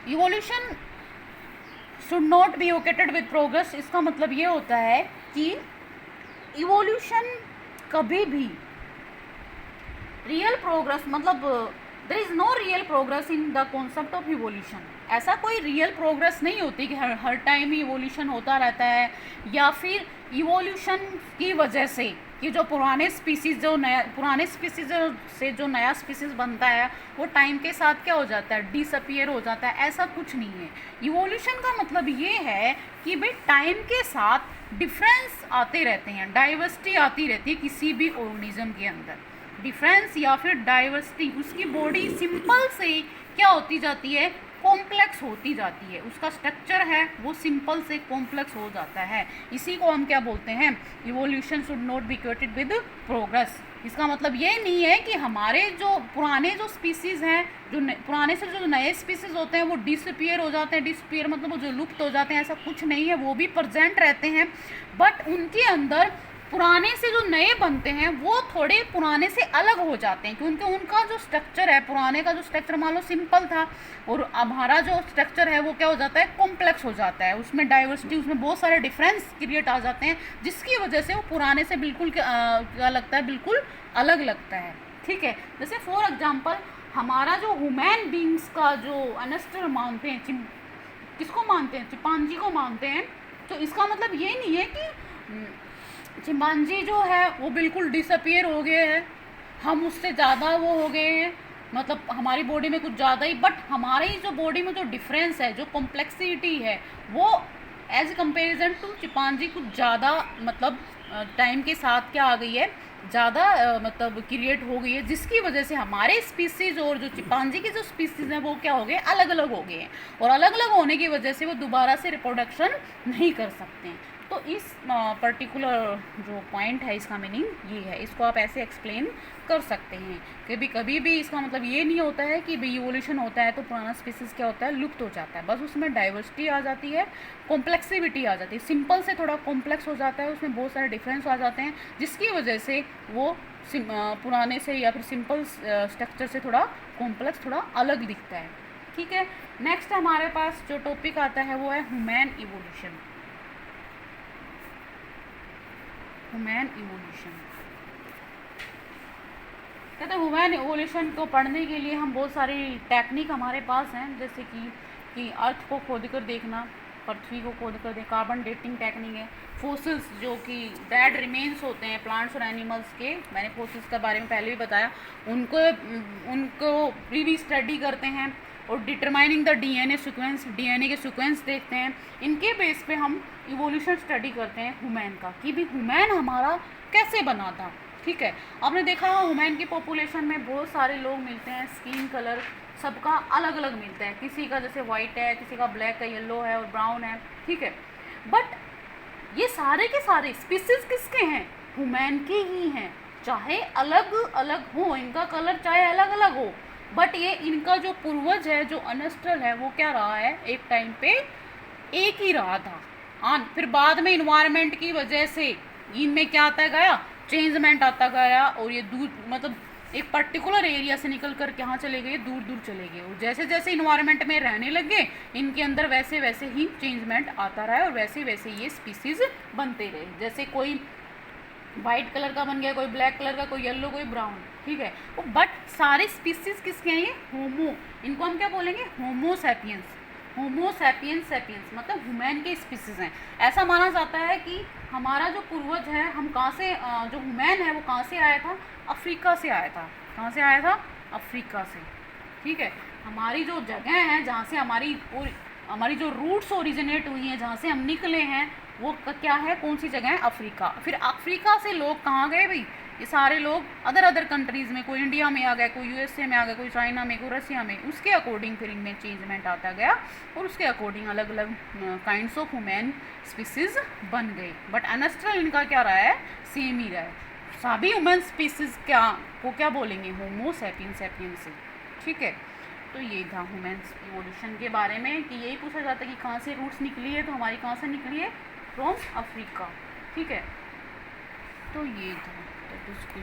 Evolution should not be equated with progress. इसका मतलब ये होता है कि इवोल्यूशन कभी भी रियल प्रोग्रेस, मतलब there is no real progress in the concept of evolution. ऐसा कोई रियल प्रोग्रेस नहीं होती कि हर टाइम ही इवोल्यूशन होता रहता है, या फिर इवोल्यूशन की वजह से कि जो पुराने स्पीसीज़ से जो नया स्पीसीज़ बनता है वो टाइम के साथ क्या हो जाता है, डिसअपियर हो जाता है। ऐसा कुछ नहीं है। इवोल्यूशन का मतलब ये है कि भाई टाइम के साथ डिफरेंस आते रहते हैं, डाइवर्सिटी आती रहती है किसी भी ऑर्गेनिज्म के अंदर। डिफरेंस या फिर डाइवर्सिटी, उसकी बॉडी सिंपल से क्या होती जाती है, कॉम्प्लेक्स होती जाती है। उसका स्ट्रक्चर है वो सिंपल से कॉम्प्लेक्स हो जाता है। इसी को हम क्या बोलते हैं, evolution should not be equated with progress. इसका मतलब ये नहीं है कि हमारे जो पुराने जो स्पीसीज़ हैं, जो पुराने से जो नए स्पीसीज़ होते हैं वो डिसअपियर हो जाते हैं। डिसअपियर मतलब वो जो लुप्त हो जाते हैं, ऐसा कुछ नहीं है। वो भी प्रेजेंट रहते हैं, बट उनके अंदर पुराने से जो नए बनते हैं वो थोड़े पुराने से अलग हो जाते हैं, क्योंकि उनका जो स्ट्रक्चर है, पुराने का जो स्ट्रक्चर मान लो सिंपल था और हमारा जो स्ट्रक्चर है वो क्या हो जाता है, कॉम्प्लेक्स हो जाता है। उसमें डाइवर्सिटी, उसमें बहुत सारे डिफरेंस क्रिएट आ जाते हैं, जिसकी वजह से वो पुराने से बिल्कुल क्या लगता है, बिल्कुल अलग लगता है। ठीक है, जैसे फॉर एग्जाम्पल हमारा जो ह्यूमन बींग्स का जो एनेस्टर मानते हैं, किसको मानते हैं, चिंपांजी को मानते हैं। तो इसका मतलब ये नहीं है कि चिंपांजी जो है वो बिल्कुल डिसअपियर हो गए हैं, हम उससे ज़्यादा वो हो गए हैं, मतलब हमारी बॉडी में कुछ ज़्यादा ही, बट हमारी जो बॉडी में जो डिफरेंस है, जो कॉम्प्लेक्सिटी है, वो एज कंपेरिजन टू चिंपांजी कुछ ज़्यादा, मतलब टाइम के साथ क्या आ गई है, ज़्यादा मतलब क्रिएट हो गई है, जिसकी वजह से हमारे स्पीसीज़ और जो चिंपांजी की जो स्पीसीज़ हैं वो क्या हो गए, अलग अलग हो गए हैं। और अलग अलग होने की वजह से वो दोबारा से रिप्रोडक्शन नहीं कर सकते हैं। तो इस पर्टिकुलर जो पॉइंट है, इसका मीनिंग ये है। इसको आप ऐसे एक्सप्लेन कर सकते हैं कि कभी भी इसका मतलब ये नहीं होता है कि भाई इवोल्यूशन होता है तो पुराना स्पीसीज़ क्या होता है, लुप्त हो जाता है। बस उसमें डाइवर्सिटी आ जाती है, कॉम्प्लेक्सिविटी आ जाती है, सिंपल से थोड़ा कॉम्प्लेक्स हो जाता है, उसमें बहुत सारे डिफरेंस आ जाते हैं, जिसकी वजह से वो पुराने से या फिर सिंपल स्ट्रक्चर से थोड़ा कॉम्प्लेक्स, थोड़ा अलग दिखता है। ठीक है, नेक्स्ट हमारे पास जो टॉपिक आता है वो है ह्यूमन इवोल्यूशन। ह्यूमन इवोल्यूशन कहते हैं, ह्यूमन इवोल्यूशन को पढ़ने के लिए हम बहुत सारी टेक्निक हमारे पास हैं, जैसे कि अर्थ को खोद कर देखना, पृथ्वी को खोद कर देख, कार्बन डेटिंग टेक्निक है, फोसिल्स जो कि डेड रिमेन्स होते हैं प्लांट्स और एनिमल्स के, मैंने फोसिल्स के बारे में पहले भी बताया, उनको भी स्टडी करते हैं, और determining the DNA sequence, DNA के सीक्वेंस देखते हैं। इनके बेस पे हम इवोल्यूशन स्टडी करते हैं ह्यूमन का, कि भी ह्यूमन हमारा कैसे बना था। ठीक है, आपने देखा होगा ह्यूमन की पॉपुलेशन में बहुत सारे लोग मिलते हैं, स्किन कलर सबका अलग अलग मिलता है, किसी का जैसे वाइट है, किसी का ब्लैक है, येलो है और ब्राउन है। ठीक है, बट ये सारे के सारे स्पीसीज किसके हैं, ह्यूमन के ही हैं। चाहे अलग अलग हो इनका कलर, चाहे अलग अलग हो, बट ये इनका जो पूर्वज है, जो अनेस्ट्रल है, वो क्या रहा है, एक टाइम पे एक ही रहा था। हाँ, फिर बाद में इन्वायरमेंट की वजह से इनमें क्या आता गया, चेंजमेंट आता गया, और ये दूर मतलब एक पर्टिकुलर एरिया से निकल कर कहाँ चले गए, दूर दूर चले गए, और जैसे जैसे इन्वायरमेंट में रहने लगे इनके अंदर वैसे वैसे ही चेंजमेंट आता रहा, और वैसे वैसे ये स्पीसीज बनते रहे। जैसे कोई वाइट कलर का बन गया, कोई ब्लैक कलर का, कोई येलो, कोई ब्राउन। ठीक है, बट सारे स्पीसीज किसके हैं, ये होमो, इनको हम क्या बोलेंगे, Homo sapiens. Homo sapiens, sapiens मतलब ह्यूमन के स्पीसीज हैं। ऐसा माना जाता है कि हमारा जो पूर्वज है, हम कहाँ से, जो ह्यूमन है वो कहाँ से आया था, अफ्रीका से आया था। कहाँ से आया था, अफ्रीका से। ठीक है, हमारी जो जगह है जहाँ से हमारी जो रूट्स ओरिजिनेट हुई हैं, जहाँ से हम निकले हैं, वो क्या है, कौन सी जगह है, अफ्रीका। फिर अफ्रीका से लोग कहाँ गए भाई, ये सारे लोग अदर कंट्रीज़ में, कोई इंडिया में आ गए, कोई यूएसए में आ गए, कोई चाइना में, कोई रसिया में, उसके अकॉर्डिंग फिर इनमें चेंजमेंट आता गया, और उसके अकॉर्डिंग अलग अलग काइंड्स ऑफ ह्यूमन स्पीसीज बन गई। बट एनेस्ट्रल इनका क्या रहा है, सेम ही रहा है। सभी ह्यूमन स्पीसीज क्या बोलेंगे, होमो सैपियंस, सैपियंस से। ठीक है, तो ये था ह्यूमन इवोल्यूशन के बारे में, कि यही पूछा जाता है कि कहाँ से रूट्स निकली है, तो हमारी कहाँ से निकली है, फ्रॉम अफ्रीका। ठीक है, तो ये था तो उसकी